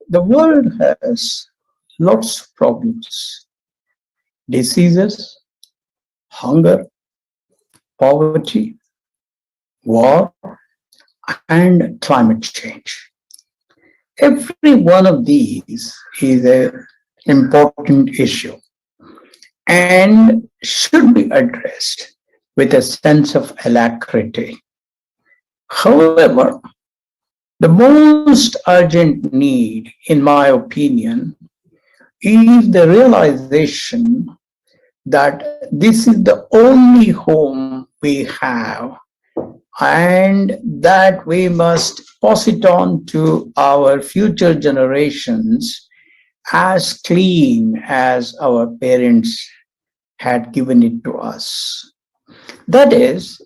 The world has lots of problems: diseases, hunger, poverty, war, and climate change. Every one of these is an important issue and should be addressed with a sense of alacrity. However, the most urgent need, in my opinion, is the realization that this is the only home we have and that we must pass it on to our future generations as clean as our parents had given it to us. That is,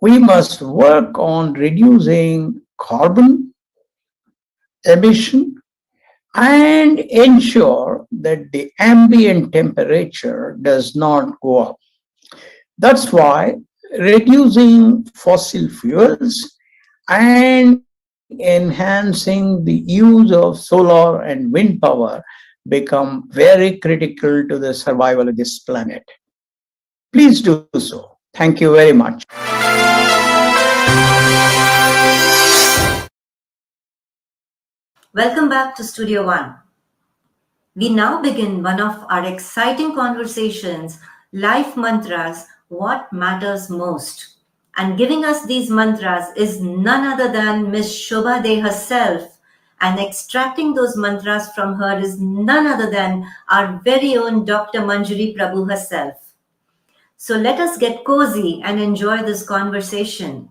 we must work on reducing carbon emission and ensure that the ambient temperature does not go up. That's why reducing fossil fuels and enhancing the use of solar and wind power become very critical to the survival of this planet. Please do so. Thank you very much. Welcome back to Studio One. We now begin one of our exciting conversations, Life Mantras, What Matters Most. And giving us these mantras is none other than Miss Shobhaa De herself. And extracting those mantras from her is none other than our very own Dr. Manjuri Prabhu herself. So let us get cozy and enjoy this conversation.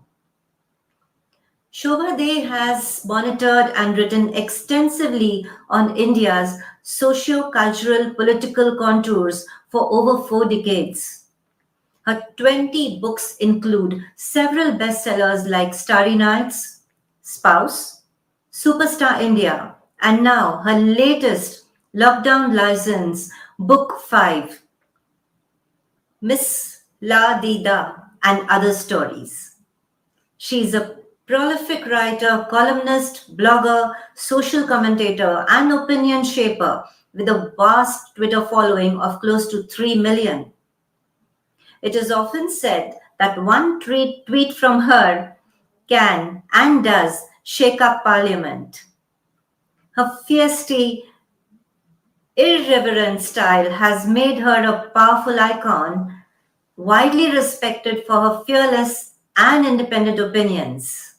Shobhaa De has monitored and written extensively on India's socio-cultural political contours for over 4 decades. Her 20 books include several bestsellers like Starry Nights, Spouse, Superstar India, and now her latest lockdown license, Book 5, Miss La Dida and Other Stories. She is a prolific writer, columnist, blogger, social commentator, and opinion shaper with a vast Twitter following of close to 3 million. It is often said that one tweet from her can and does shake up Parliament. Her feisty, irreverent style has made her a powerful icon, widely respected for her fearless and independent opinions.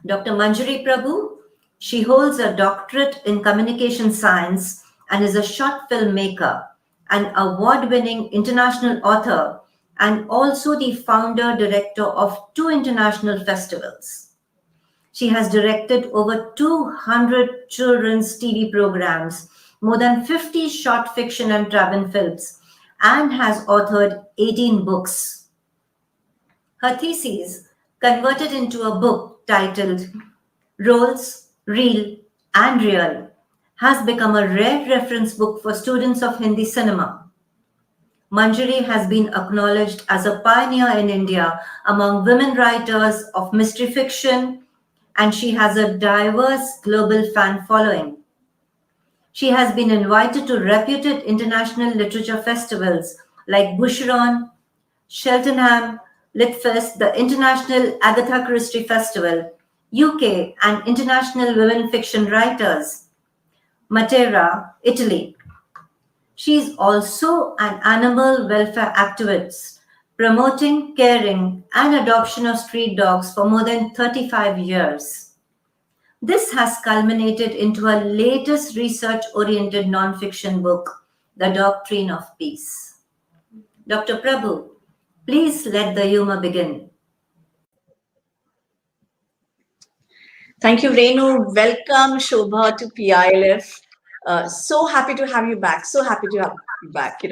Dr. Manjuri Prabhu, she holds a doctorate in communication science and is a short filmmaker, an award-winning international author, and also the founder-director of 2 international festivals. She has directed over 200 children's TV programs, more than 50 short fiction and travel films, and has authored 18 books. Her thesis, converted into a book titled Roles, Real and Real, has become a rare reference book for students of Hindi cinema. Manjuri has been acknowledged as a pioneer in India among women writers of mystery fiction, and she has a diverse global fan following. She has been invited to reputed international literature festivals like Boucheron, Cheltenham, Litfest, the International Agatha Christie Festival, UK, and International Women Fiction Writers, Matera, Italy. She is also an animal welfare activist, promoting, caring, and adoption of street dogs for more than 35 years. This has culminated into her latest research-oriented nonfiction book, The Doctrine of Peace. Dr. Prabhu, please let the humor begin. Thank you, Renu. Welcome, Shobhaa, to PILF. So happy to have you back. So happy to have you back,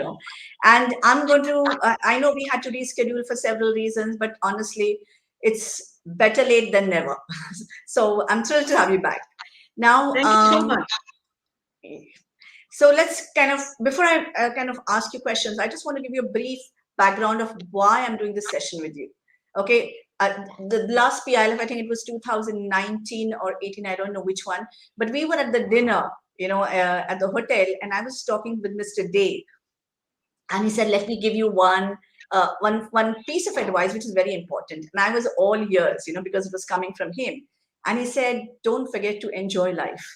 And I'm going to, I know we had to reschedule for several reasons, but honestly, it's better late than never. So I'm thrilled to have you back. Now, Thank you so much. so let's kind of, before I kind of ask you questions, I just want to give you a brief background of why I'm doing this session with you. Okay. The last PILF, I think it was 2019 or 18, I don't know which one, but we were at the dinner, at the hotel, and I was talking with Mr. Day, and he said, "Let me give you one piece of advice, which is very important." And I was all ears, because it was coming from him. And he said, "Don't forget to enjoy life."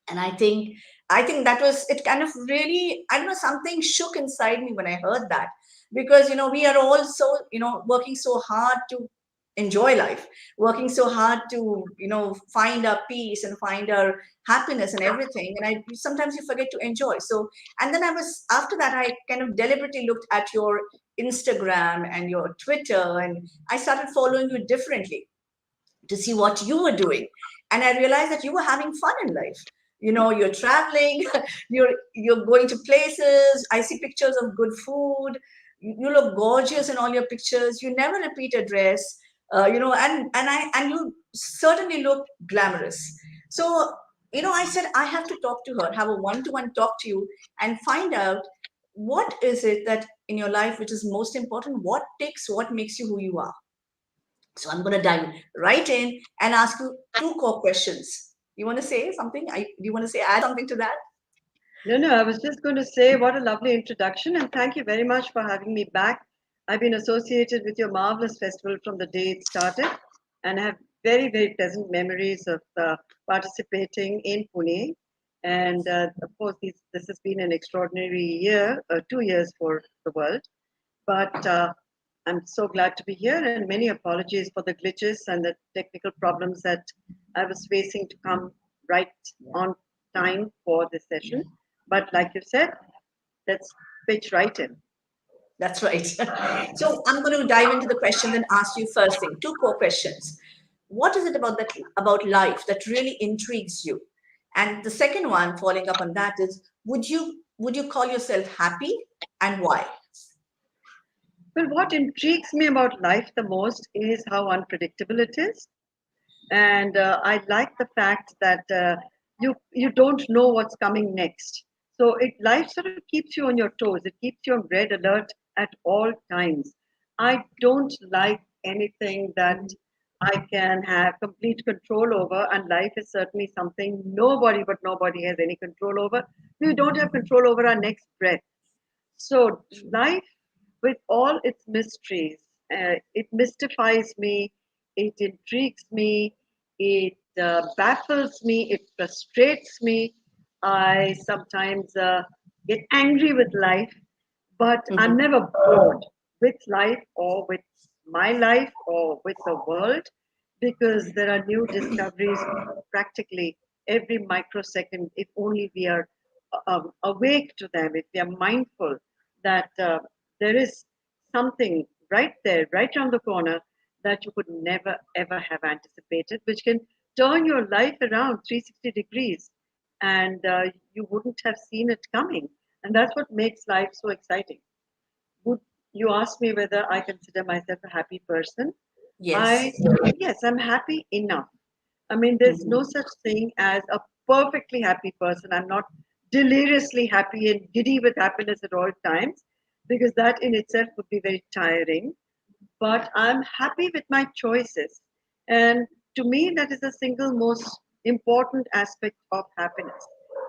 And I think that was it. Kind of really, I don't know, something shook inside me when I heard that, because we are all so working so hard to enjoy life, working so hard to find our peace and find our happiness and everything, and I sometimes you forget to enjoy. So, and then I was, after that, I kind of deliberately looked at your Instagram and your Twitter, and I started following you differently to see what you were doing. And I realized that you were having fun in life. You're traveling, you're going to places. I see pictures of good food. You look gorgeous in all your pictures. You never repeat a dress. And you certainly look glamorous. So, I said I have to talk to her, have a one-to-one talk to you, and find out what is it that in your life which is most important, what makes you who you are. So I'm going to dive right in and ask you two core questions. You want to say something? Do you want to say add something to that? No, no, I was just going to say what a lovely introduction, and thank you very much for having me back. I've been associated with your marvelous festival from the day it started, and I have very, very pleasant memories of participating in Pune. And of course, this has been an extraordinary year, 2 years for the world. But I'm so glad to be here, and many apologies for the glitches and the technical problems that I was facing to come right on time for this session. But like you said, let's pitch right in. That's right. So I'm going to dive into the questions and ask you first thing, two core questions. What is it about life that really intrigues you? And the second one, following up on that, is would you call yourself happy, and why? Well, what intrigues me about life the most is how unpredictable it is. And I like the fact that you don't know what's coming next. So life sort of keeps you on your toes. It keeps you on red alert at all times. I don't like anything that I can have complete control over, and life is certainly something nobody but nobody has any control over. We don't have control over our next breath. So life, with all its mysteries, it mystifies me, it intrigues me, it baffles me, it frustrates me. I sometimes get angry with life, but I'm Mhm. never bored with life or with my life or with the world, because there are new discoveries practically every microsecond if only we are awake to them, if we are mindful that there is something right there, right around the corner, that you could never ever have anticipated, which can turn your life around 360 degrees, and you wouldn't have seen it coming. And that's what makes life so exciting. Would you ask me whether I consider myself a happy person? I Yes. Yes, I'm happy enough. I mean, there's no Mhm. such thing as a perfectly happy person. I'm not deliriously happy and giddy with happiness at all times, because that in itself would be very tiring. But I'm happy with my choices. And to me, that is the single most important aspect of happiness,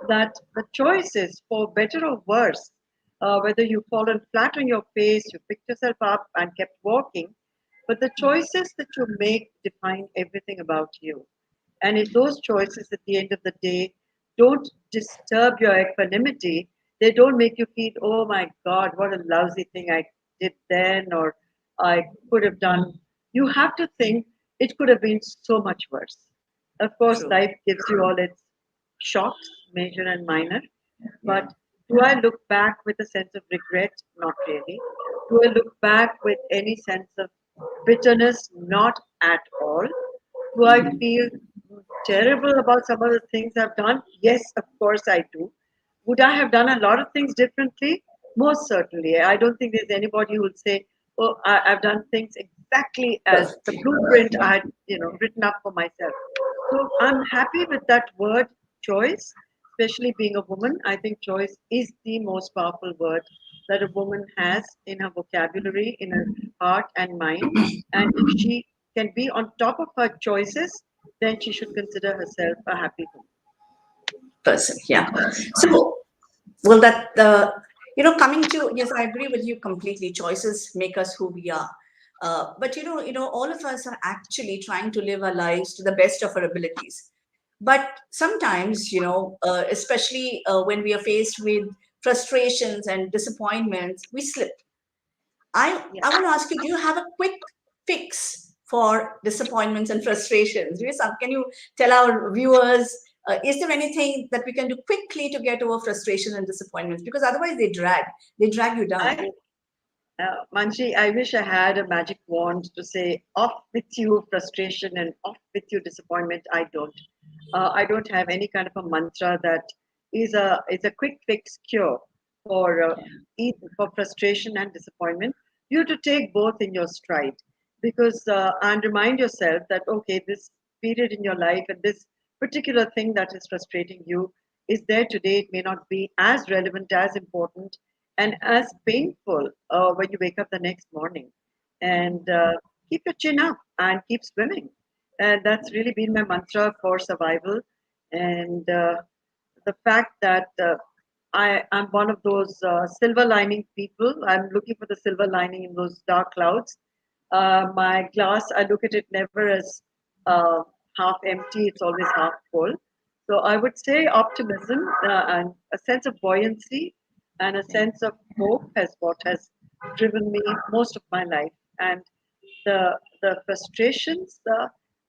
that the choices, for better or worse, whether you've fallen flat on your face, you picked yourself up and kept walking, but the choices that you make define everything about you. And if those choices at the end of the day don't disturb your equanimity, they don't make you feel, oh my God, what a lousy thing I did then, or I could have done. You have to think it could have been so much worse. Of course, True. life gives you all its shocks, major and minor. But do I look back with a sense of regret? Not really. Do I look back with any sense of bitterness? Not at all. Do I feel terrible about some of the things I've done? Yes, of course I do. Would I have done a lot of things differently? Most certainly. I don't think there's anybody who would say, "Oh, I've done things exactly as the Perfectly. blueprint I had, written up for myself." So I'm happy with that word choice, especially being a woman. I think choice is the most powerful word that a woman has in her vocabulary, in her heart and mind. And if she can be on top of her choices, then she should consider herself a happy woman. Person. Yeah. So, well, that the coming to, yes, I agree with you completely. Choices make us who we are. But all of us are actually trying to live our lives to the best of our abilities. But sometimes, especially when we are faced with frustrations and disappointments, we slip. I want to ask you, do you have a quick fix for disappointments and frustrations? Can you tell our viewers, is there anything that we can do quickly to get over frustration and disappointments? Because otherwise they drag you down. Manji, I wish I had a magic wand to say, off with you frustration and off with you disappointment. I don't. I don't have any kind of a mantra that is a quick fix cure for for frustration and disappointment. You have to take both in your stride, because and remind yourself that okay, this period in your life and this particular thing that is frustrating you is there today. It may not be as relevant, as important, and as painful when you wake up the next morning. And keep your chin up and keep swimming. And that's really been my mantra for survival. And the fact that I'm one of those silver lining people. I'm looking for the silver lining in those dark clouds. My glass, I look at it never as uh, half empty, it's always half full. So I would say optimism and a sense of buoyancy and a sense of hope has what has driven me most of my life. And the frustrations,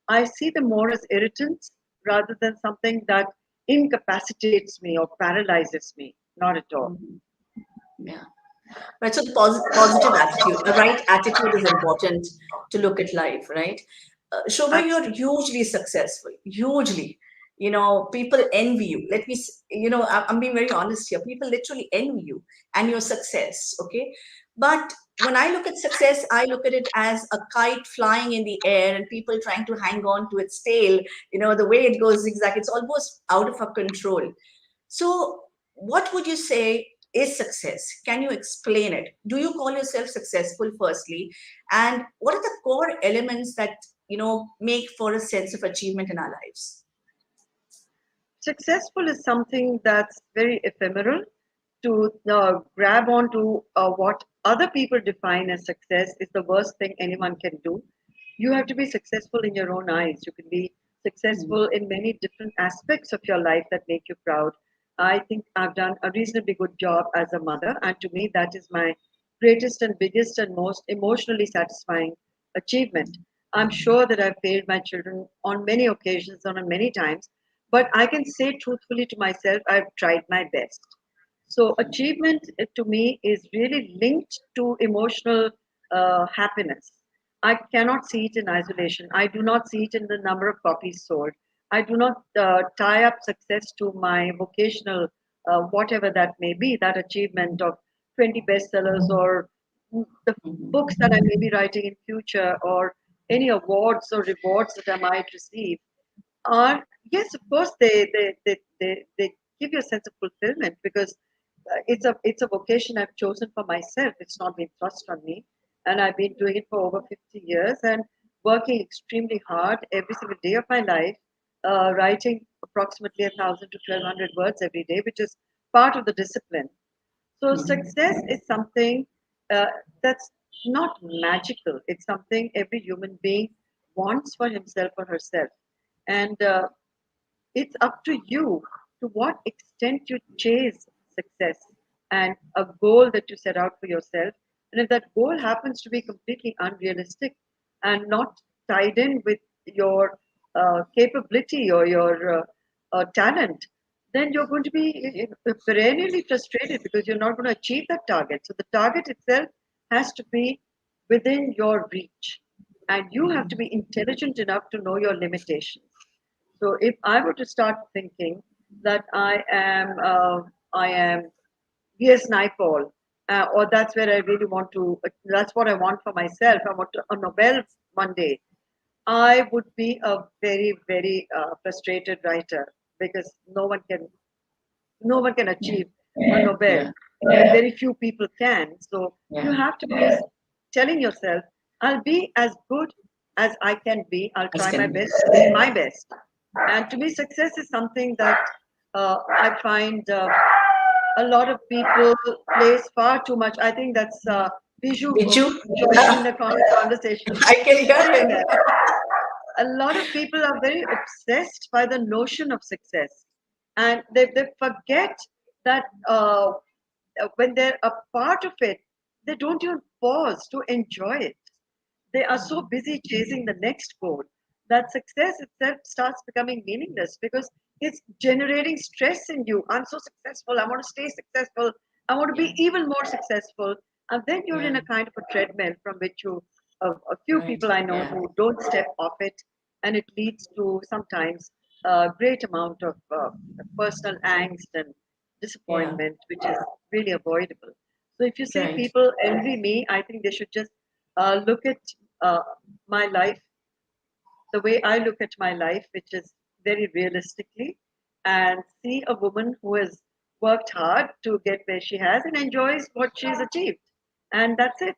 I see them more as irritants rather than something that incapacitates me or paralyzes me. Not at all. Mhm. Yeah. Right. So the positive attitude, the right attitude is important to look at life, right? Shobha, you're Absolutely. hugely successful, hugely. People envy you. I'm being very honest here. People literally envy you and your success, okay? But when I look at success, I look at it as a kite flying in the air and people trying to hang on to its tail. The way it goes zigzag, it's almost out of our control. So, what would you say is success? Can you explain it? Do you call yourself successful, firstly? And what are the core elements that, make for a sense of achievement in our lives? Successful is something that's very ephemeral. To grab onto what other people define as success is the worst thing anyone can do. You have to be successful in your own eyes. You can be successful in many different aspects of your life that make you proud. I think I've done a reasonably good job as a mother, and to me, that is my greatest and biggest and most emotionally satisfying achievement. I'm sure that I've failed my children on many occasions, on many times, but I can say truthfully to myself, I've tried my best. So, achievement to me is really linked to emotional happiness. I cannot see it in isolation. I do not see it in the number of copies sold. I do not tie up success to my vocational, whatever that may be, that achievement of 20 bestsellers or the books that I may be writing in future or any awards or rewards that I might receive are, yes, of course, they give you a sense of fulfillment because it's a vocation I've chosen for myself. It's not been thrust on me, and I've been doing it for over 50 years and working extremely hard every single day of my life, writing approximately 1,000 to 1,200 words every day, which is part of the discipline. So success is something uh, that's not magical. It's something every human being wants for himself or herself, and it's up to you to what extent you chase success and a goal that you set out for yourself. And if that goal happens to be completely unrealistic and not tied in with your capability or your talent, then you're going to be perennially frustrated because you're not going to achieve that target. So the target itself has to be within your reach. And you have to be intelligent enough to know your limitations. So if I were to start thinking that I am V.S. Naipaul, or that's where I really want to, that's what I want for myself. I want a Nobel one day. I would be a very, very frustrated writer because no one can Yeah. achieve a Nobel, Yeah. and very few people can. So you Yeah. have to be telling yourself, I'll be as good as I can be. I'll As try my can be. best to be my best. And to me, success is something that I find a lot of people place far too much. I think that's Biju Did you? joining the conversation I can hear saying him. that a lot of people are very obsessed by the notion of success, and they forget that when they're a part of it, they don't even pause to enjoy it. They are so busy chasing the next goal that success itself starts becoming meaningless because it's generating stress in you. I'm so successful. I want to stay successful. I want to Yeah, be even more successful. And then you're in yeah, a kind of a treadmill from which a few right. people I know Yeah, who don't step off it. And it leads to sometimes a great amount of personal angst and yeah, disappointment, which is really avoidable. So if you say right. people envy me, I think they should just look at uh, my life the way I look at my life, which is very realistically, and see a woman who has worked hard to get where she has and enjoys what she's achieved. And that's it.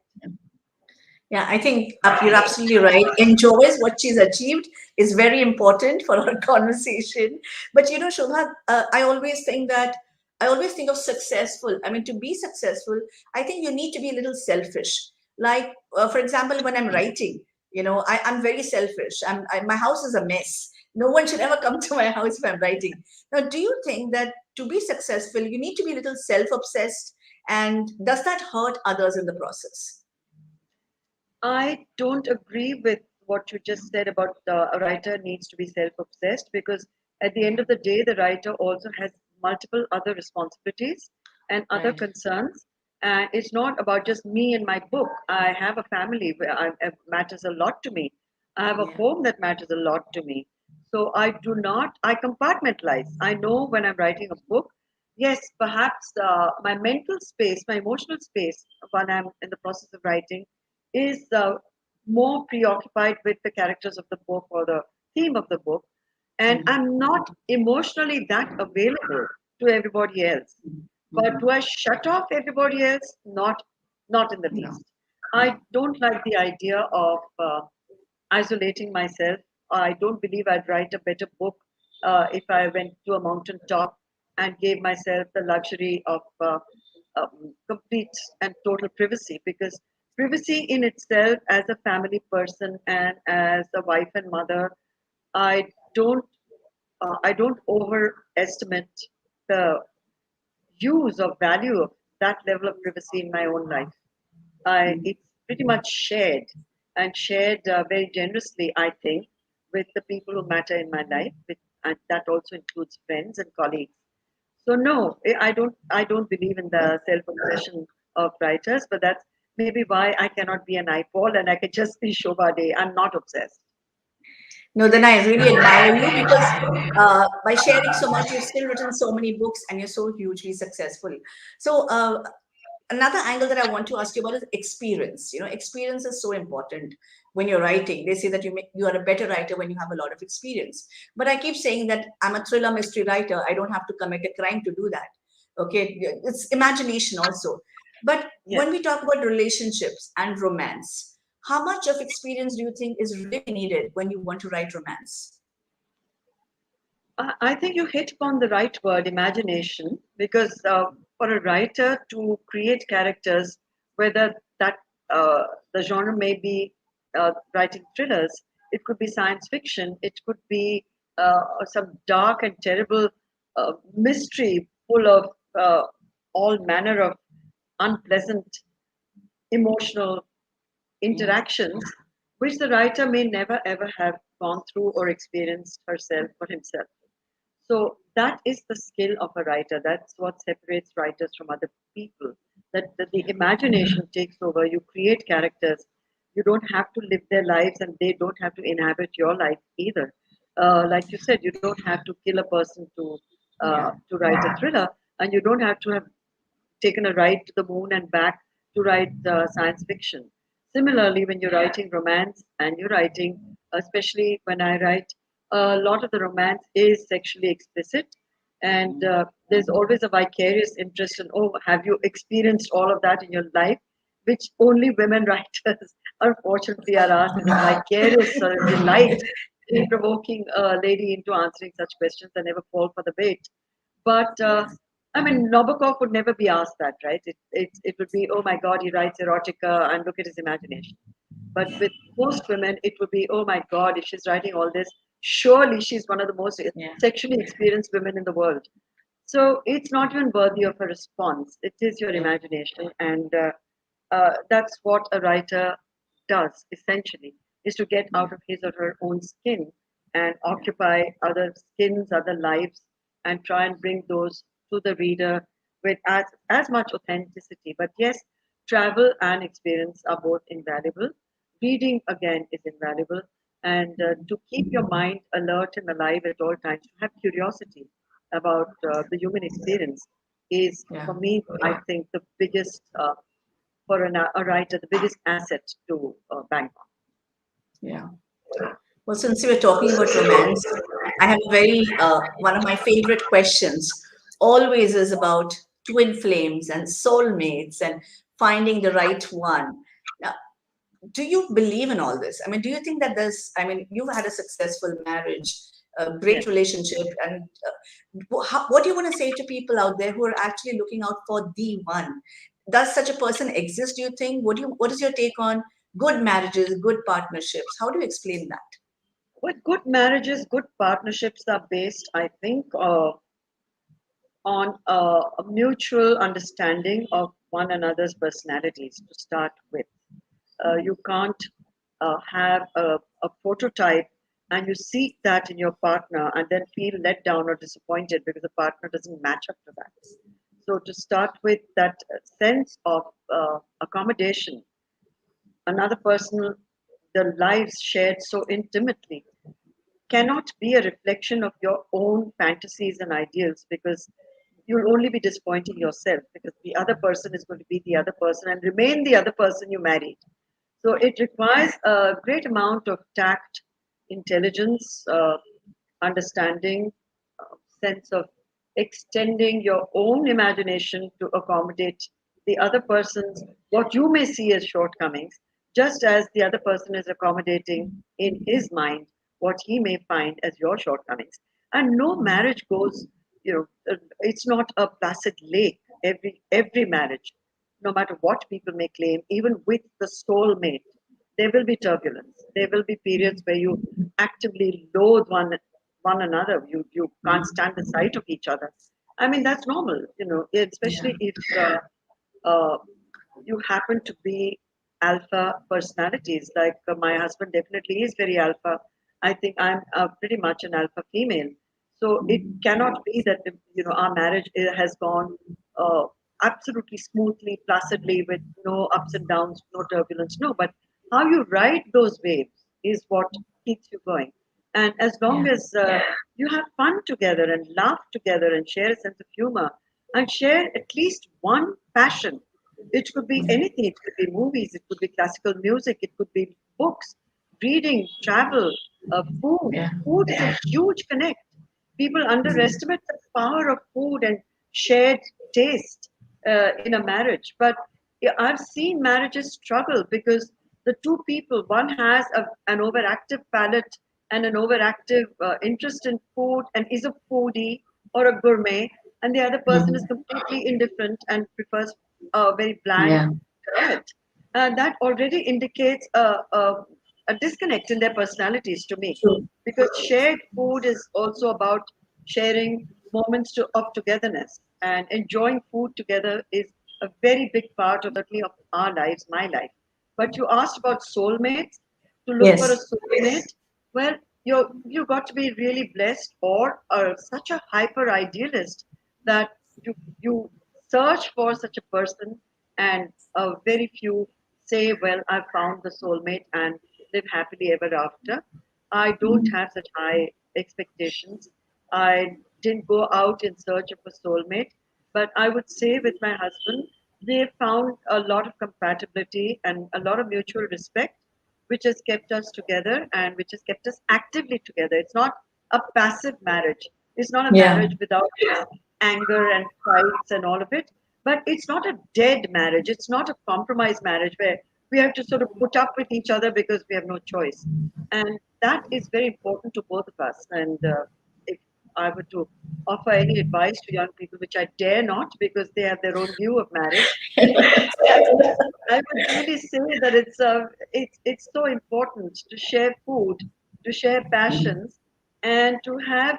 Yeah, I think you're absolutely right. Enjoys what she's achieved is very important for our conversation. But you know, Shobha, I always think of successful. I mean, to be successful, I think you need to be a little selfish. Like, for example, when I'm writing, I'm very selfish. My house is a mess. No one should ever come to my house if I'm writing. Now, do you think that to be successful, you need to be a little self-obsessed? And does that hurt others in the process? I don't agree with what you just said about a writer needs to be self obsessed because at the end of the day, the writer also has multiple other responsibilities and other Right. concerns. And it's not about just me and my book. I have a family where it matters a lot to me. I have a Yeah. home that matters a lot to me. So I compartmentalize. I know when I'm writing a book, yes, perhaps my mental space, my emotional space when I'm in the process of writing is more preoccupied with the characters of the book or the theme of the book, and Mhm. I'm not emotionally that available to everybody else. But Mhm. do I shut off everybody else? Not in the No, least. I don't like the idea of isolating myself. I don't believe I'd write a better book if I went to a mountain top and gave myself the luxury of complete and total privacy, because privacy in itself, as a family person and as a wife and mother, I don't I don't overestimate the use or value of that level of privacy in my own life. It's pretty much shared and shared very generously, I think, with the people who matter in my life, and that also includes friends and colleagues. So no, I don't believe in the self obsession of writers, but that's maybe why I cannot be an eyeball and I can just be Shobha Day. I'm not obsessed. no, then I really admire you because by sharing so much, you've still written so many books and you're so hugely successful. So, another angle that I want to ask you about is experience. Experience is so important when you're writing. They say that you are a better writer when you have a lot of experience. But I keep saying that I'm a thriller mystery writer. I don't have to commit a crime to do that. Okay, it's imagination also. But Yes. when we talk about relationships and romance, how much of experience do you think is really needed when you want to write romance? I think you hit upon the right word, imagination, because for a writer to create characters, whether that uh, the genre may be writing thrillers, it could be science fiction, it could be some dark and terrible mystery full of all manner of unpleasant emotional Yeah. interactions, which the writer may never ever have gone through or experienced herself or himself. So that is the skill of a writer. That's what separates writers from other people. That the Yeah. imagination takes over. You create characters. You don't have to live their lives, and they don't have to inhabit your life either. like you said, you don't have to kill a person Yeah. to write a thriller, and you don't have to have taken a ride to the moon and back to write science fiction. Similarly, when you're writing romance and you're writing, especially when I write, a lot of the romance is sexually explicit, and there's always a vicarious interest in, oh, have you experienced all of that in your life? Which only women writers, unfortunately, are asked as a vicarious sort of delight in provoking a lady into answering such questions and never fall for the bait. But I mean, Nabokov would never be asked that, right? It would be, oh my God, he writes erotica and look at his imagination. But with most women, it would be, oh my God, if she's writing all this, surely she's one of the most Yeah. sexually experienced women in the world. So it's not even worthy of a response. It is your Yeah. imagination, and that's what a writer does essentially, is to get out of his or her own skin and occupy other skins, other lives, and try and bring those to the reader with as much authenticity. But yes, travel and experience are both invaluable. Reading again is invaluable, and to keep your mind alert and alive at all times, to have curiosity about the human experience is, Yeah. for me, I think, the biggest for a writer, the biggest asset to bank on. Yeah. Well, since we were talking about romance, I have a very one of my favorite questions always is about twin flames and soulmates and finding the right one. Now, do you believe in all this? I mean, do you think that there's, I mean, you've had a successful marriage, a great Yes. relationship, and what do you want to say to people out there who are actually looking out for the one? Does such a person exist, do you think? What is your take on good marriages, good partnerships? How do you explain that? With good marriages, good partnerships are based, I think, on a mutual understanding of one another's personalities to start with. You can't have a prototype and you seek that in your partner and then feel let down or disappointed because the partner doesn't match up to that. So, to start with, that sense of accommodation, another person, the lives shared so intimately, cannot be a reflection of your own fantasies and ideals, because you'll only be disappointing yourself, because the other person is going to be the other person and remain the other person you married. So it requires a great amount of tact, intelligence, understanding, sense of extending your own imagination to accommodate the other person's, what you may see as shortcomings, just as the other person is accommodating in his mind what he may find as your shortcomings. And no marriage goes, it's not a placid lake. Every marriage, no matter what people may claim, even with the soulmate, there will be turbulence. There will be periods where you actively loathe one another. You can't stand the sight of each other. I mean, that's normal, Yeah. especially if uh, you happen to be alpha personalities. Like my husband definitely is very alpha. I think I'm pretty much an alpha female. So it cannot be that our marriage has gone uh, absolutely smoothly, placidly, with no ups and downs, no turbulence. No, but how you ride those waves is what keeps you going. And as long Yeah. as you have fun together and laugh together and share a sense of humor and share at least one passion, it could be anything. It could be movies, it could be classical music, it could be books, reading, travel, food. Yeah. Food is a huge connect. People underestimate the power of food and shared taste in a marriage. But yeah, I've seen marriages struggle because the two people, one has an overactive palate and an overactive interest in food and is a foodie or a gourmet, and the other person is completely indifferent and prefers a very bland Yeah. diet. That already indicates a disconnect in their personalities to me, True. because shared food is also about sharing moments of togetherness, and enjoying food together is a very big part of certainly of our lives, my life. But you asked about soulmates. To look for a Yes. soulmate, well, you got to be really blessed, or such a hyper idealist that you search for such a person, and very few say, well, I found the soulmate and live happily ever after. I don't have such high expectations. I didn't go out in search of a soulmate, but I would say with my husband, we have found a lot of compatibility and a lot of mutual respect, which has kept us together and which has kept us actively together. It's not a passive marriage. It's not a Yeah. marriage without anger and fights and all of it. But it's not a dead marriage. It's not a compromise marriage where we have to sort of put up with each other because we have no choice. And that is very important to both of us. And if I were to offer any advice to young people, which I dare not because they have their own view of marriage, I would really say that it's so important to share food, to share passions, and to have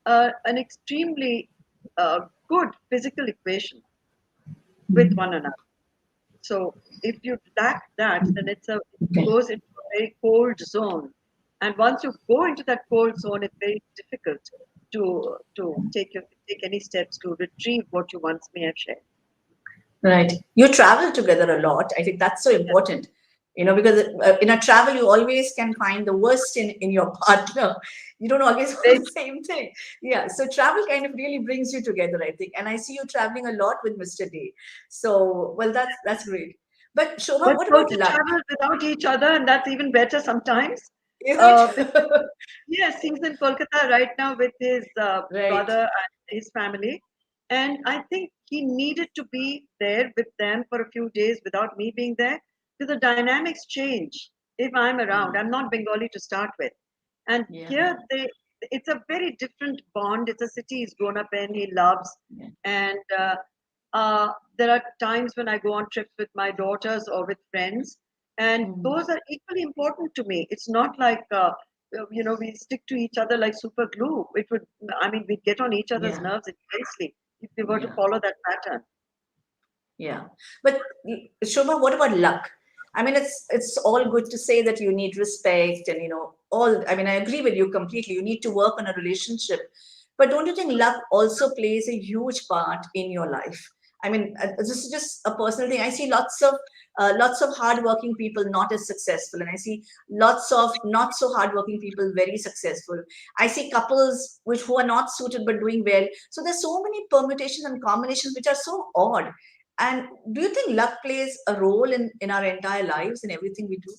an extremely good physical equation with one another. So if you lack that, then it Okay. goes into a very cold zone, and once you go into that cold zone, it's very difficult to take any steps to retrieve what you once may have shared. Right. You travel together a lot. I think that's so important, because in a travel, you always can find the worst in your partner. You don't always want Very the same thing. Yeah. So travel kind of really brings you together, I think. And I see you traveling a lot with Mr. Day. So, well, that's great. But Shobha, But what so about to luck? travel without each other, and that's even better sometimes. Is it? Because yes, he's in Kolkata right now with his Right. brother and his family, and I think he needed to be there with them for a few days without me being there, because the dynamics change if I'm around. Mm. I'm not Bengali to start with, and Yeah. here it's a very different bond. It's a city he's grown up in, he loves, Yeah. and there are times when I go on trips with my daughters or with friends, and Mm. those are equally important to me. It's not like we stick to each other like super glue. It would, I mean, we'd get on each other's Yeah. nerves intensely if we were to Yeah. follow that pattern. Yeah. But Shobha, what about luck? I mean, it's all good to say that you need respect and all. I mean, I agree with you completely. You need to work on a relationship, but don't you think luck also plays a huge part in your life? I mean, this is just a personal thing. I see lots of hardworking people not as successful, and I see lots of not so hardworking people very successful. I see couples which who are not suited but doing well. So there's so many permutations and combinations which are so odd. And do you think luck plays a role in our entire lives in everything we do?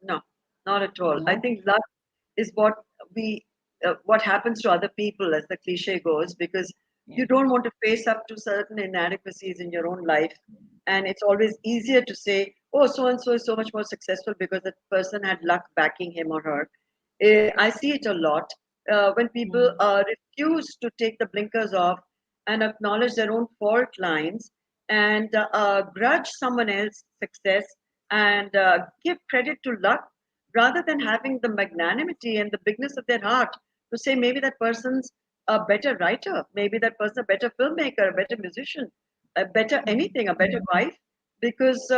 No, not at all. I No. think luck is what happens to other people, as the cliche goes, because Yeah. you don't want to face up to certain inadequacies in your own life, and it's always easier to say, "Oh, so and so is so much more successful because that person had luck backing him or her." I see it a lot when people Mm. refuse to take the blinkers off and acknowledge their own fault lines and grudge someone else's success and give credit to luck rather than having the magnanimity and the bigness of their heart to say maybe that person's a better writer, maybe that person's a better filmmaker, a better musician, a better anything, a better wife, because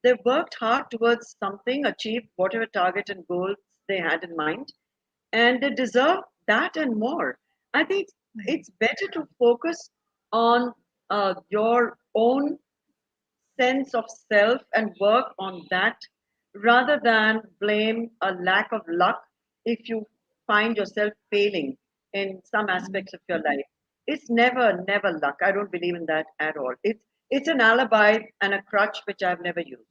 they've worked hard towards something, achieved whatever target and goals they had in mind, and they deserve that and more. I think it's better to focus on your own sense of self and work on that rather than blame a lack of luck if you find yourself failing in some aspects of your life. It's never luck. I don't believe in that at all. It's an alibi and a crutch which I've never used.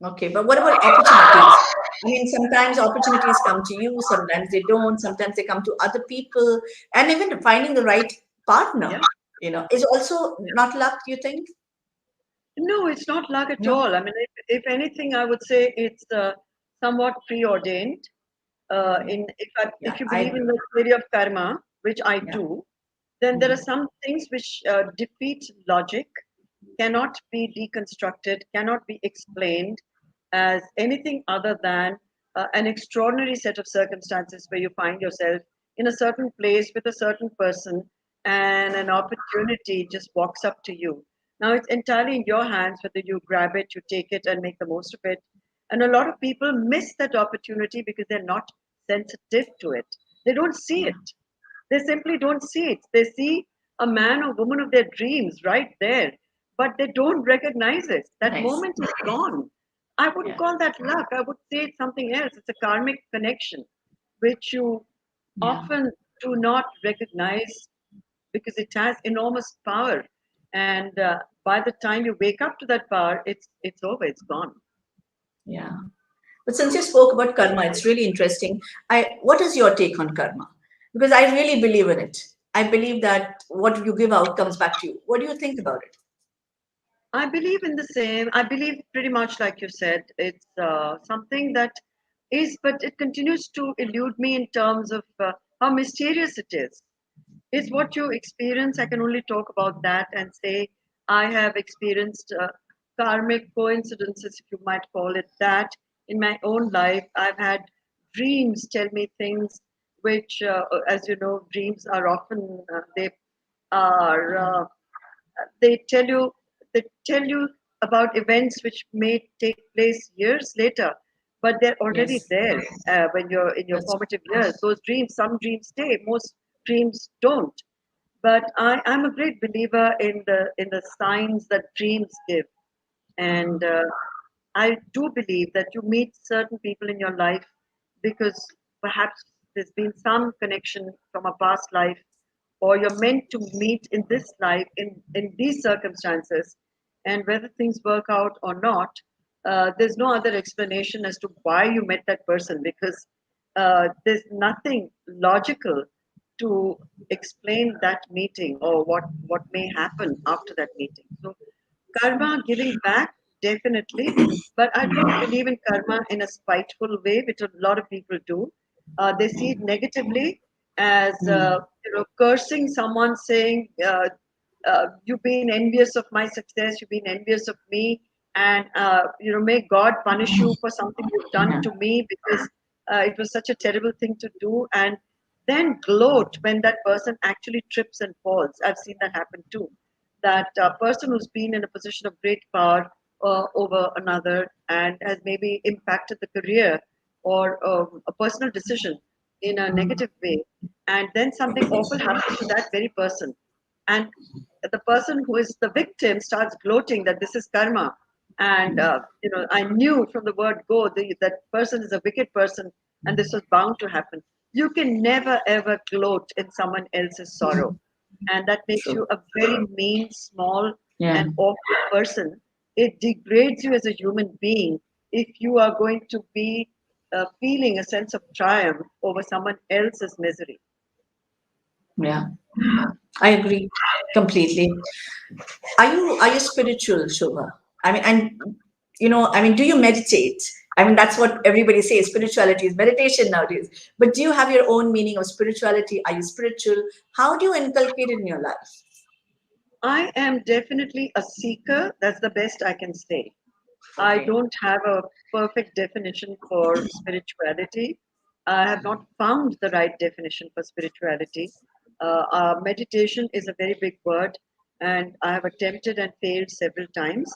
Okay, but what about opportunities? I mean, sometimes opportunities come to you, sometimes they don't, sometimes they come to other people, and even finding the right partner, Yeah. is also not luck, do you think? No, it's not luck at No? all. I mean, if anything, I would say it's somewhat preordained. Okay. If Yeah, you I believe in agree. the theory of karma, which I Yeah. do, then there are Mm. some things which defeat logic, cannot be deconstructed, cannot be explained as anything other than an extraordinary set of circumstances where you find yourself in a certain place with a certain person and an opportunity just walks up to you. Now it's entirely in your hands whether you grab it, you take it, and make the most of it. And a lot of people miss that opportunity because they're not sensitive to it. They don't see Yeah. it. They simply don't see it. They see a man or woman of their dreams right there, but they don't recognize it. That Nice. moment is gone. I wouldn't Yeah. call that luck. I would say it's something else. It's a karmic connection, which you Yeah. often do not recognize because it has enormous power. And by the time you wake up to that power, it's over. It's gone. Yeah. But since you spoke about karma, it's really interesting. What is your take on karma? Because I really believe in it. I believe that what you give out comes back to you. What do you think about it? I believe in the same. I believe pretty much like you said. It's something that is, but it continues to elude me in terms of how mysterious it is. Is what you experience. I can only talk about that and say I have experienced karmic coincidences, if you might call it that, in my own life. I've had dreams tell me things which, as you know, dreams are often are they tell you they tell you about events which may take place years later, but they're already Yes. there when you're in your That's formative years. Those dreams, some dreams stay, most dreams don't. But I'm a great believer in the signs that dreams give, uh-huh. and I do believe that you meet certain people in your life because perhaps there's been some connection from a past life, or you're meant to meet in this life in these circumstances. And whether things work out or not, there's no other explanation as to why you met that person because there's nothing logical to explain that meeting or what may happen after that meeting. So karma, giving back, definitely. But I don't believe in karma in a spiteful way, which a lot of people do. They see it negatively as cursing someone, saying, "You've been envious of my success. You've been envious of me, and may God punish you for something you've done Yeah. to me because it was such a terrible thing to do." And then gloat when that person actually trips and falls. I've seen that happen too, that person who's been in a position of great power over another and has maybe impacted the career or a personal decision in a negative way, and then something awful happens to that very person, and the person who is the victim starts gloating that this is karma, and I knew from the word go that person is a wicked person and this was bound to happen. You can never ever gloat in someone else's sorrow, and that makes True. you a very mean, small, Yeah. and awful person. It degrades you as a human being if you are going to be feeling a sense of triumph over someone else's misery. Yeah. I agree completely. Are you spiritual, Shobha? I mean, and do you meditate? I mean, that's what everybody says. Spirituality is meditation nowadays. But do you have your own meaning of spirituality? Are you spiritual? How do you inculcate it in your life? I am definitely a seeker. That's the best I can say. I Okay. don't have a perfect definition for spirituality. I have not found the right definition for spirituality. Meditation is a very big word, and I have attempted and failed several times.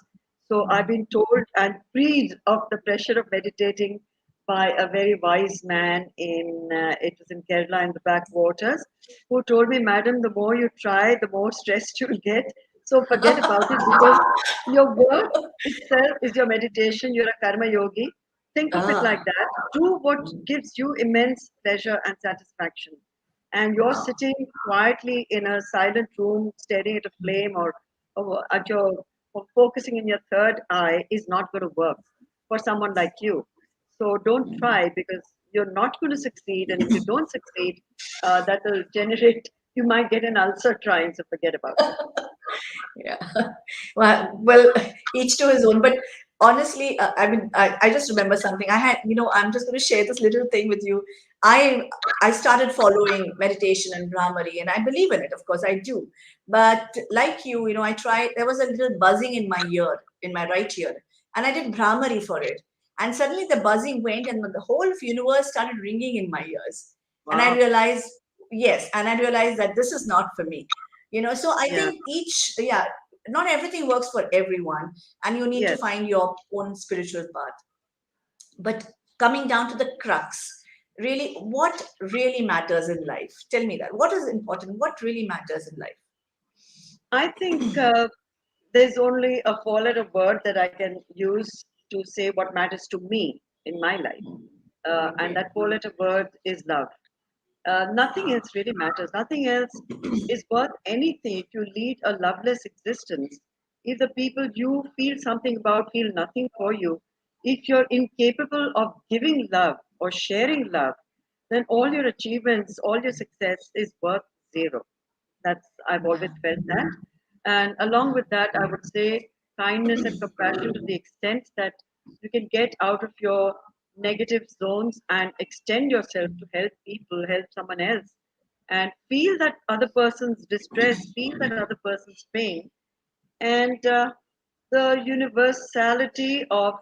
So I've been told and freed of the pressure of meditating by a very wise man it was in Kerala in the backwaters, who told me, "Madam, the more you try, the more stressed you'll get. So forget about it because your work itself is your meditation. You're a karma yogi. Think of it like Ah, that. Do what gives you immense pleasure and satisfaction. And you're sitting quietly in a silent room, staring at a flame or at your or focusing in your third eye is not going to work for someone like you. So don't try because you're not going to succeed. And if you don't succeed, that will generate. You might get an ulcer trying. So forget about it." yeah. Well, each to his own. But honestly, I mean, I just remember something. I'm just going to share this little thing with you. I I started following meditation and Brahmari, and I believe in it. Of course, I do. But like you, I tried. There was a little buzzing in my ear, in my right ear, and I did Brahmari for it. And suddenly the buzzing went, and the whole universe started ringing in my ears. And I Wow. realized, yes, and I realized that this is not for me. So I Yeah. think yeah, not everything works for everyone, and you need to Yes. find your own spiritual path. But coming down to the crux, really, what really matters in life? Tell me that. What is important? What really matters in life? I think there's only a four-letter word that I can use to say what matters to me in my life. And Okay. that four-letter word is love. Nothing else really matters. Nothing else is worth anything if you lead a loveless existence. If the people you feel something about feel nothing for you, if you're incapable of giving love or sharing love, then all your achievements, all your success is worth zero. That's I've always felt that. And along with that, I would say kindness and compassion to the extent that you can get out of your negative zones and extend yourself to help people, help someone else, and feel that other person's distress, feel that other person's pain, and the universality of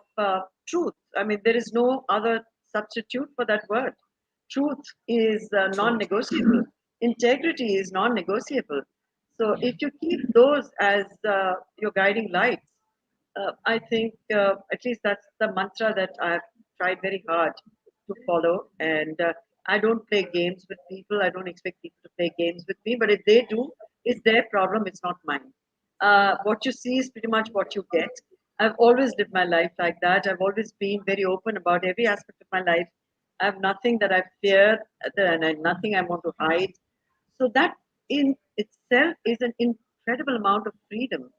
truth. I mean, there is no other substitute for that word. Truth is non Truth. negotiable, integrity is non negotiable. So, if you keep those as your guiding lights, I think at least that's the mantra that I've tried very hard to follow. And I don't play games with people. I don't expect people to play games with me. But if they do, it's their problem. It's not mine. What you see is pretty much what you get. I've always lived my life like that. I've always been very open about every aspect of my life. I have nothing that I fear and nothing I want to hide. So that in itself is an incredible amount of freedom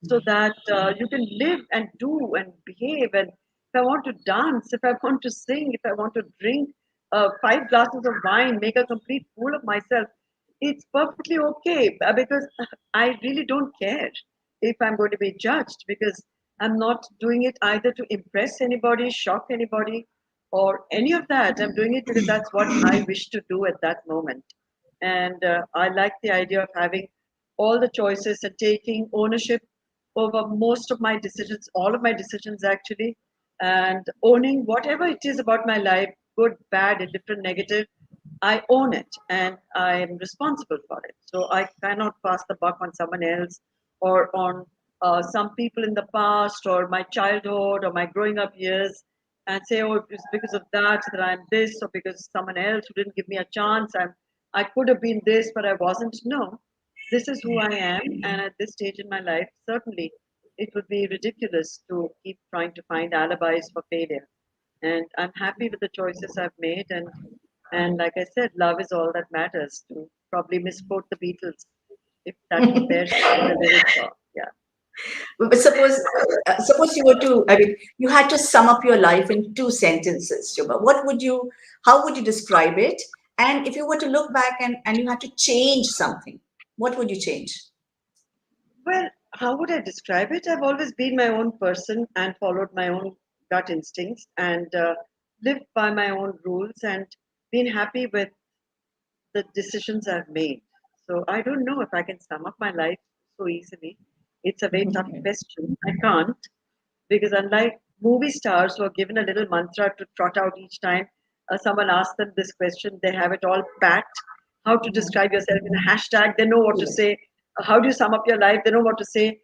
so that you can live and do and behave. And if I want to dance, if I want to sing, if I want to drink 5 glasses of wine, make a complete fool of myself, it's perfectly okay because I really don't care if I'm going to be judged because I'm not doing it either to impress anybody, shock anybody, or any of that. I'm doing it because that's what I wish to do at that moment. And I like the idea of having all the choices and taking ownership over most of my decisions, all of my decisions actually, and owning whatever it is about my life, good, bad, indifferent, negative. I own it and I am responsible for it. So I cannot pass the buck on someone else or on some people in the past or my childhood or my growing up years and say, oh, it's because of that I'm this or because someone else who didn't give me a chance. I could have been this, but I wasn't. No, this is who I am. And at this stage in my life, certainly it would be ridiculous to keep trying to find alibis for failure. And I'm happy with the choices I've made. And like I said, love is all that matters. To probably misquote the Beatles, if that bears the lyrics are. Yeah. But suppose you were to, I mean, you had to sum up your life in 2 sentences, Shobha. How would you describe it? And if you were to look back and you had to change something, what would you change? Well, how would I describe it? I've always been my own person and followed my own gut instincts and lived by my own rules and been happy with the decisions I've made. So I don't know if I can sum up my life so easily. It's a very tough question. I can't because unlike movie stars who are given a little mantra to trot out each time someone asks them this question, they have it all packed. How to describe yourself in a hashtag, they know what to say. How do you sum up your life? They know what to say.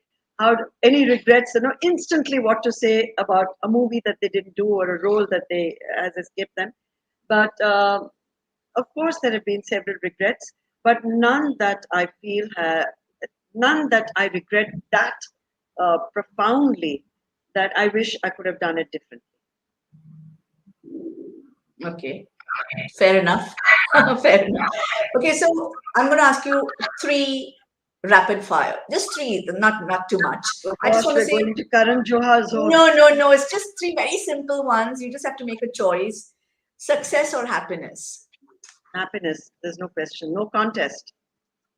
Any regrets? They know instantly what to say about a movie that they didn't do or a role that they has escaped them. But of course, there have been several regrets, but none that I feel, none that I regret that profoundly that I wish I could have done it differently. Okay, fair enough. Fair enough. Okay, so I'm going to ask you 3 rapid fire, just 3, not too much. Oh I just gosh, want to we're say going into Karan Johar zone. no. It's just 3 very simple ones. You just have to make a choice: success or happiness. Happiness, there's no question, no contest.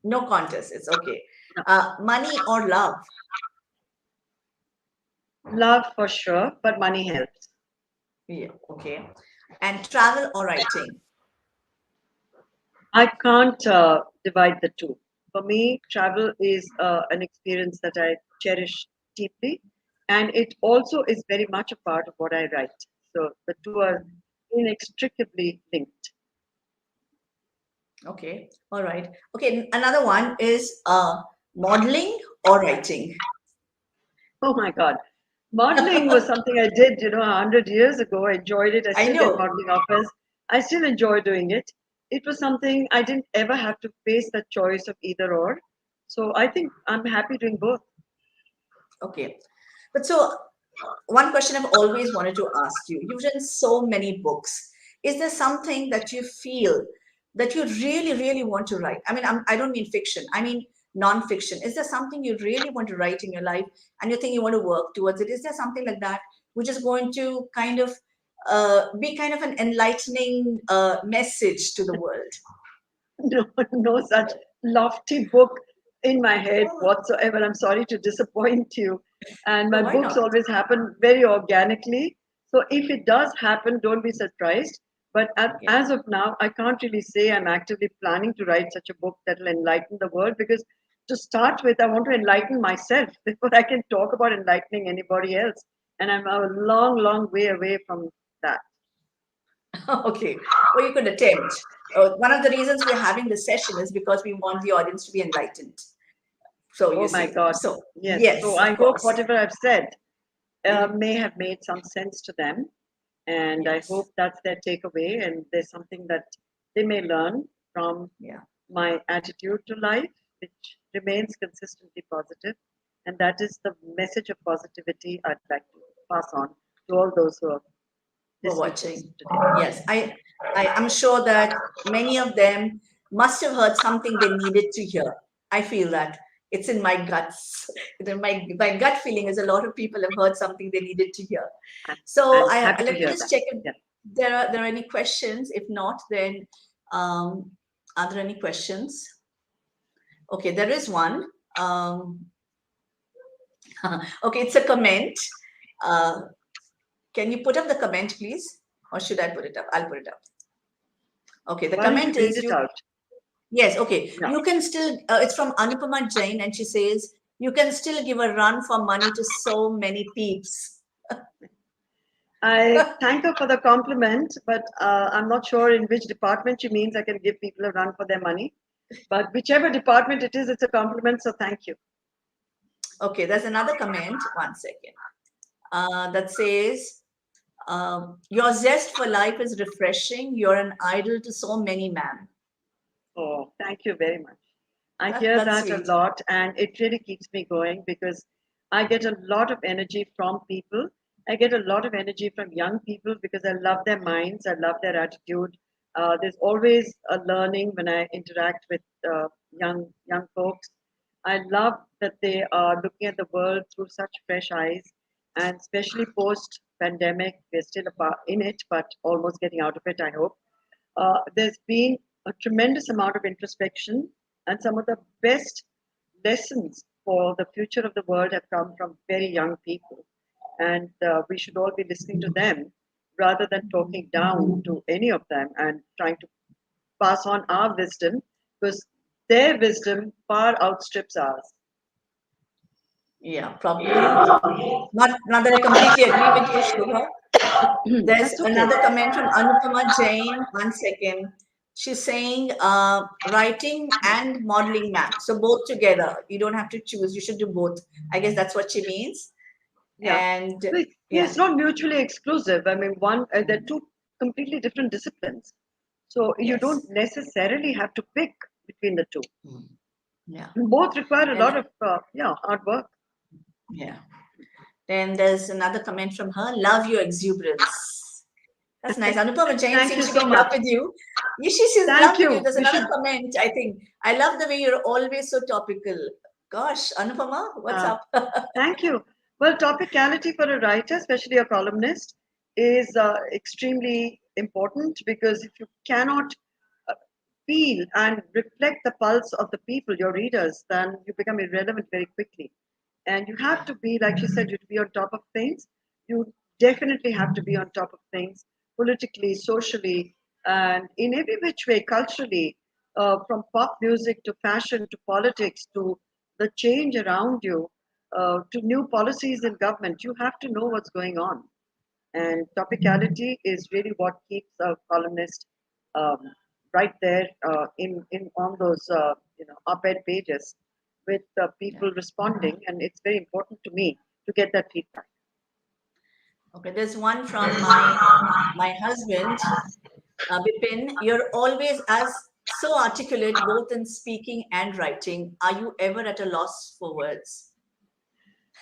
No contest. It's okay. No. Money or love. Love for sure, but money helps. Yeah. Okay. And travel or writing. I can't divide the two. For me, travel is an experience that I cherish deeply, and it also is very much a part of what I write. So the two are inextricably linked. Okay. All right. Okay. Another one is modeling or writing. Oh my God. Modeling was something I did, 100 years ago. I enjoyed it. I I still get know. modeling offers. I still enjoy doing it. It was something I didn't ever have to face the choice of either or. So I think I'm happy doing both. Okay. But so one question I've always wanted to ask you. You've written so many books. Is there something that you feel that you really, really want to write? I mean, I don't mean fiction. I mean non-fiction. Is there something you really want to write in your life and you think you want to work towards it? Is there something like that which is going to kind of be kind of an enlightening message to the world? No, no such lofty book in my head whatsoever. I'm sorry to disappoint you. And No, my why books not? always happen very organically. So if it does happen, don't be surprised. But Yeah. as of now, I can't really say I'm actively planning to write such a book that will enlighten the world, because to start with, I want to enlighten myself before I can talk about enlightening anybody else. And I'm a long, long way away from that. Okay, well, you could attempt. One of the reasons we're having this session is because we want the audience to be enlightened. So you Oh my see, God. so Yes. So yes, I of hope course. whatever I've said Mhm. may have made some sense to them. And I hope Yes, that's their takeaway. And there's something that they may learn from yeah. my attitude to life, which remains consistently positive. And that is the message of positivity I'd like to pass on to all those who are We're listening to us watching. today. Yes, I'm sure that many of them must have heard something they needed to hear. I feel that it's in my guts. My gut feeling is a lot of people have heard something they needed to hear. I'm, So I'm I happy to let me hear just that. check if Yeah. there are any questions. If not, then um, are there any questions? Okay, there is one. Um, okay, it's a comment. Uh, can you put up the comment, please? Or should I put it up? I'll put it up. Okay, the Why don't you comment read is it you. out? Yes, okay. Yeah. You can still, it's from Anupama Jain, and she says, you can still give a run for money to so many peeps. I thank her for the compliment, but I'm not sure in which department she means I can give people a run for their money. But whichever department it is, it's a compliment, so thank you. Okay, there's another comment. One second. That says, your zest for life is refreshing. You're an idol to so many, ma'am. Oh, thank you very much. I hear That's that a sweet. lot, and it really keeps me going because I get a lot of energy from people. I get a lot of energy from young people because I love their minds, I love their attitude. There's always a learning when I interact with young folks. I love that they are looking at the world through such fresh eyes, and especially post pandemic, we're still in it, but almost getting out of it, I hope. There's been a tremendous amount of introspection, and some of the best lessons for the future of the world have come from very young people. And we should all be listening to them rather than talking down to any of them and trying to pass on our wisdom, because their wisdom far outstrips ours. Yeah, probably. Not that I completely agree with you, Shobha. There's That's okay. another comment from Anupama Jain. One second. She's saying writing and modeling map. So both together. You don't have to choose. You should do both. I guess that's what she means. Yeah. And Yeah, yeah, it's not mutually exclusive. I mean, they're two completely different disciplines. So you don't yes. necessarily have to pick between the two. Mm, yeah. Both require a And lot of hard work. yeah. Then there's another comment from her. Love your exuberance. That's nice. Anupama Jain Thank you seems to be so in love much. with you. She she's in Thank love with you. you. There's We another should. comment, I think. I love the way you're always so topical. Gosh, Anupama, what's Uh, up? Thank you. Well, topicality for a writer, especially a columnist, is extremely important, because if you cannot uh, feel and reflect the pulse of the people, your readers, then you become irrelevant very quickly. And you have Yeah. to be, like you said, you have to be on top of things. You definitely have to be on top of things politically, socially, and in every which way, culturally, from pop music to fashion to politics to the change around you, to new policies in government. You have to know what's going on. And topicality is really what keeps a columnist um, right there in on those op-ed pages with Yeah. people responding, and it's very important to me to get that feedback. Okay. There's one from my husband, Bipin. You're always as so articulate both in speaking and writing. Are you ever at a loss for words?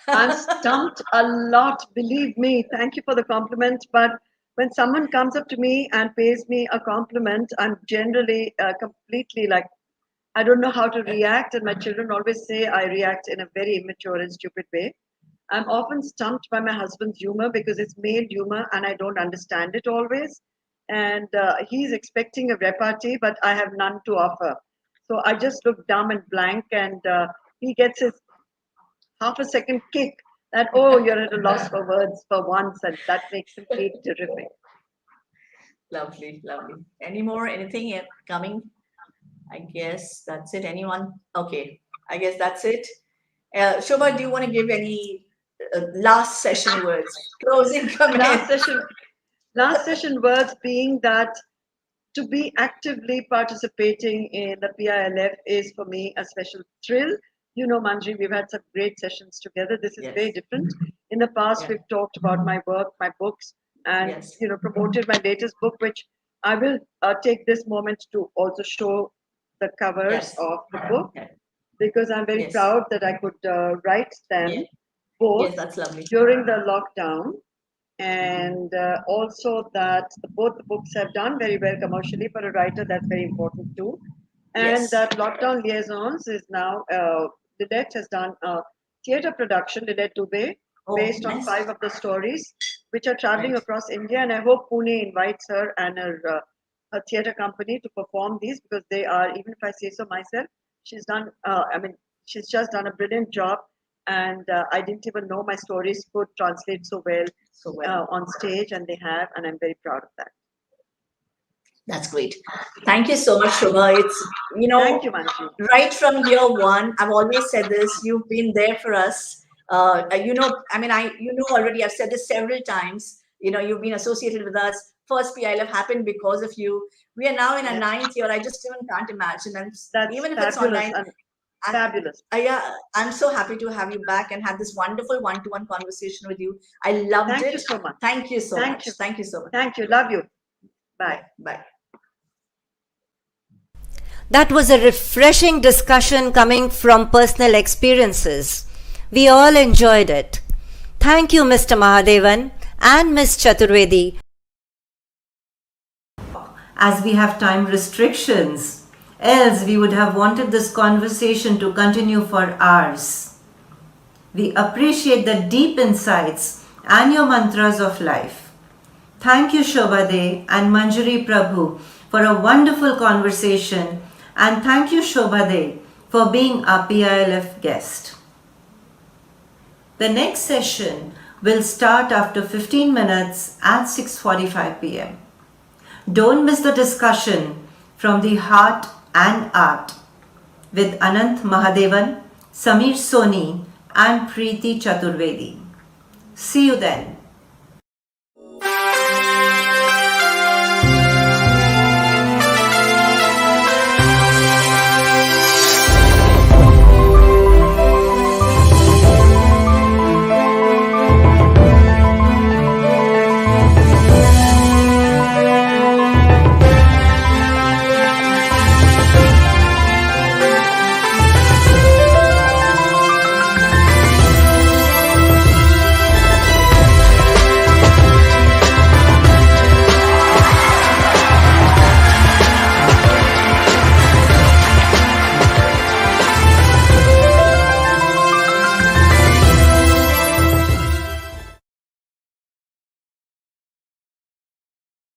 I'm stumped a lot, believe me. Thank you for the compliment. But when someone comes up to me and pays me a compliment, I'm generally completely like, I don't know how to react. And my children always say I react in a very immature and stupid way. I'm often stumped by my husband's humor because it's male humor and I don't understand it always. And he's expecting a repartee, but I have none to offer. So I just look dumb and blank, and he gets his half a second kick that, oh, you're at a loss for words for once, and that makes him feel terrific. Lovely, lovely. Any more? Anything coming? I guess that's it. Anyone? Okay, I guess that's it. Shobhaa, do you want to give any last session words, closing Last comments? session, last session words being that to be actively participating in the PILF is for me a special thrill. You know, Manjuri, we've had some great sessions together. This is very Yes. different. In the past, Yeah. we've talked about my work, my books, and Yes. promoted my latest book, which I will take this moment to also show the covers Yes. of the book, Okay. because I'm very Yes. proud that I could write them Yeah. both Yes, that's lovely. during the lockdown, and also that both the books have done very well commercially for a writer. That's very important too. And Yes. that Lockdown Liaisons is now, Lilette has done a theatre production, Lilette Dubé, Oh, based on nice. 5 of the stories, which are traveling Right. across India. And I hope Pune invites her and her theatre company to perform these, because they are, even if I say so myself, she's done, she's just done a brilliant job. And I didn't even know my stories could translate so well So well. on stage, and they have, and I'm very proud of that. That's great. Thank you so much, Shobhaa. It's, Thank you, Manju. right from year one, I've always said this, you've been there for us. I mean, already, I've said this several times, you've been associated with us. First PILF happened because of you. We are now in our Yeah. 9th year. I just even can't imagine. And That's even if it's fabulous online, and and fabulous. yeah, I'm so happy to have you back and have this wonderful one-to-one conversation with you. I loved Thank it. you so much. Thank you so Thank much. you. Thank you so much. Thank you. Love you. Bye. Bye. That was a refreshing discussion coming from personal experiences. We all enjoyed it. Thank you, Mr. Mahadevan and Ms. Chaturvedi. As we have time restrictions, else we would have wanted this conversation to continue for hours. We appreciate the deep insights and your mantras of life. Thank you, Shobhaa and Manjuri Prabhu, for a wonderful conversation, and thank you, Shobhaa, for being our PILF guest. The next session will start after 15 minutes at 6:45 p.m. Don't miss the discussion from the heart and art with Anant Mahadevan, Samir Soni, and Preeti Chaturvedi. See you then.